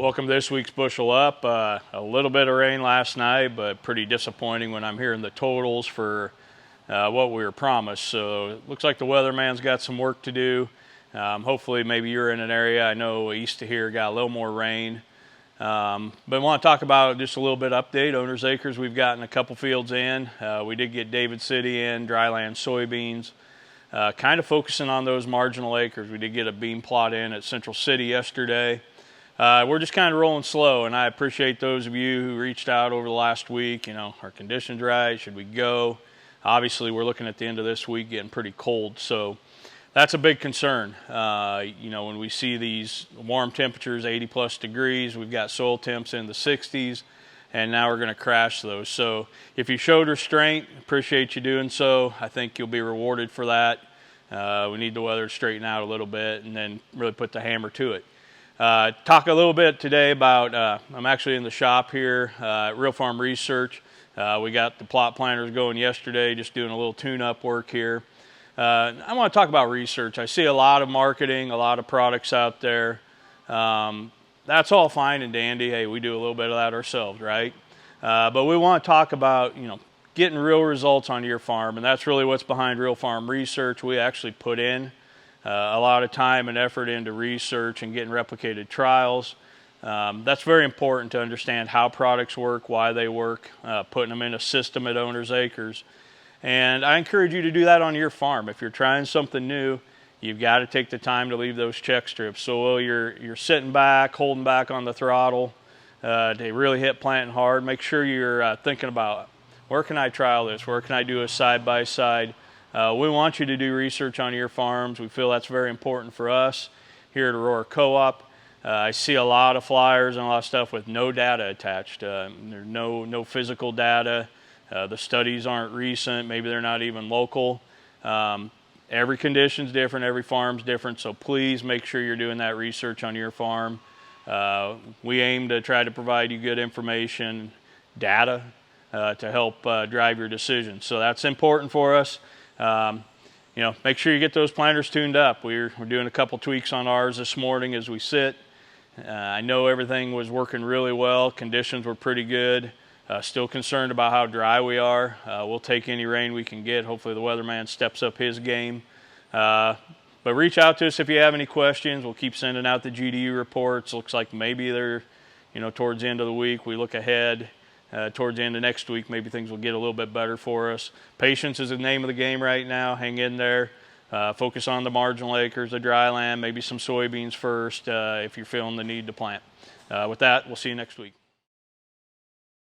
Welcome to this week's Bushel Up. A little bit of rain last night, but pretty disappointing when I'm hearing the totals for what we were promised. So it looks like the weatherman's got some work to do. Hopefully maybe you're in an area, I know east of here, got a little more rain. But I want to talk about just a little bit update. Owner's acres, we've gotten a couple fields in. We did get David City in, Dryland soybeans. Kind of focusing on those marginal acres. We did get a bean plot in at Central City yesterday. We're just kind of rolling slow, and I appreciate those of you who reached out over the last week. You know, are conditions right? Should we go? Obviously, we're looking at the end of this week getting pretty cold, so that's a big concern. You know, when we see these warm temperatures, 80 plus degrees, we've got soil temps in the 60s, and now we're going to crash those. So if you showed restraint, appreciate you doing so. I think you'll be rewarded for that. We need the weather to straighten out a little bit and then really put the hammer to it. Talk a little bit today about, I'm actually in the shop here at Real Farm Research. We got the plot planters going yesterday, just doing a little tune-up work here. I want to talk about research. I see a lot of marketing, a lot of products out there. That's all fine and dandy. Hey, we do a little bit of that ourselves, right? But we want to talk about, you know, getting real results on your farm, and that's really what's behind Real Farm Research. We actually put in a lot of time and effort into research and getting replicated trials. That's very important to understand how products work, why they work, putting them in a system at Owner's Acres. And I encourage you to do that on your farm. If you're trying something new, you've got to take the time to leave those check strips. So while you're sitting back, holding back on the throttle, to really hit planting hard, make sure you're thinking about, where can I trial this? Where can I do a side-by-side? We want you to do research on your farms. We feel that's very important for us here at Aurora Co-op. I see a lot of flyers and a lot of stuff with no data attached. There's no physical data. The studies aren't recent. Maybe they're not even local. Every condition's different. Every farm's different. So please make sure you're doing that research on your farm. We aim to try to provide you good information, data, to help drive your decisions. So that's important for us. You know, make sure you get those planters tuned up. We're doing a couple tweaks on ours this morning as we sit. I know everything was working really well. Conditions were pretty good. Still concerned about how dry we are. We'll take any rain we can get. Hopefully the weatherman steps up his game. But reach out to us if you have any questions. We'll keep sending out the GDU reports. Looks like maybe they're, you know, towards the end of the week. We look ahead. Towards the end of next week, maybe things will get a little bit better for us. Patience is the name of the game right now. Hang in there. Focus on the marginal acres, the dry land, maybe some soybeans first if you're feeling the need to plant. With that, we'll see you next week.